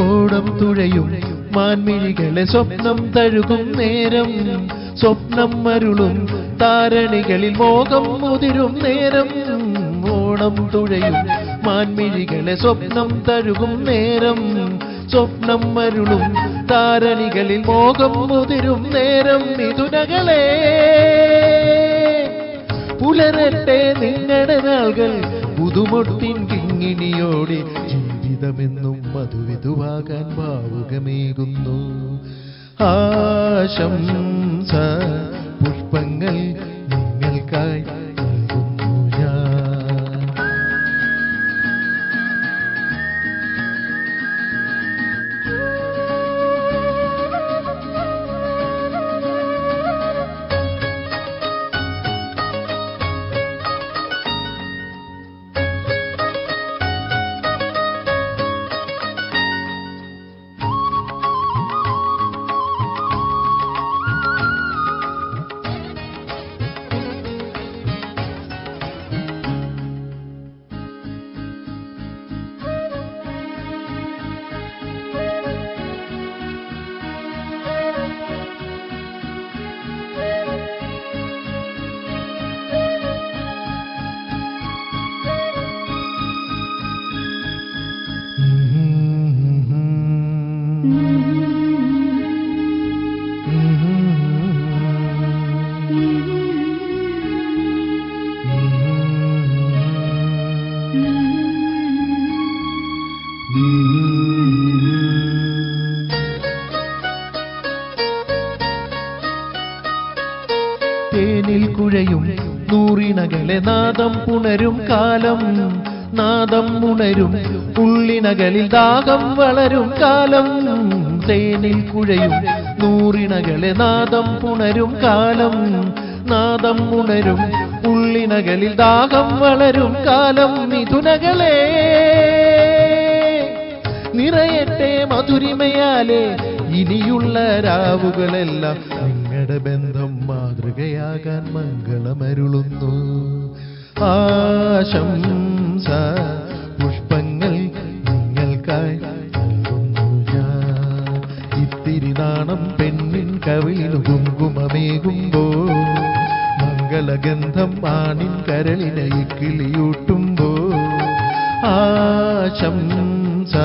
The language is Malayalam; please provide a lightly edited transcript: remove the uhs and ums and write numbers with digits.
ഓടം തുഴയും മാൻമിഴികളെ സ്വപ്നം തഴുകും നേരം, സ്വപ്നം മരുളും താരണികളിൽ മോഹം മുതിരും നേരം. ഓണം തുഴയും മാൻമിഴികളെ സ്വപ്നം തഴുകും നേരം, സ്വപ്നം മരുളും താരണികളിൽ മോഹം മുതിരും നേരം. മിഥുനകളെ പുലരട്ടെ നിങ്ങളുടെ നാളുകൾ പുതുമൊട്ടിൻ കിങ്ങിണിയോടെ. ജീവിതമെന്നും മധുവിധുവാകാൻ ഭാവുകമേകുന്നു. ആശംസ പുഷ്പങ്ങൾ നിങ്ങൾക്കായി നൽകുന്നു ഞാൻ. തേനിൽ കുഴയും നൂറിണകളെ നാദം പുണരും കാലം, നാദം ഉണരും ഉള്ളിനകളിൽ ദാഹം വളരും കാലം. തേനിൽ കുഴയും നൂറിണകളെ നാദം പുണരും കാലം, നാദം ഉണരും ഉള്ളിനകളിൽ ദാഹം വളരും കാലം. മിഥുനകളെ നിറയട്ടെ മധുരിമയാലെ ഇനിയുള്ള രാവുകളെല്ലാം. നിങ്ങളുടെ ബന്ധം മാതൃകയാകാൻ മംഗളമരുളുന്നു. ആശംസ പുഷ്പങ്ങൾ നിങ്ങൾക്കായി നൽകുന്നു ഞാൻ. ഇത്തിരി നാണം പെണ്ണിൻ കവിളിനു കുങ്കുമമേകുമ്പോൾ, മംഗളഗന്ധം ആണിൻ കരളിനെ കിളിയൂട്ടുമ്പോൾ. ആശംസ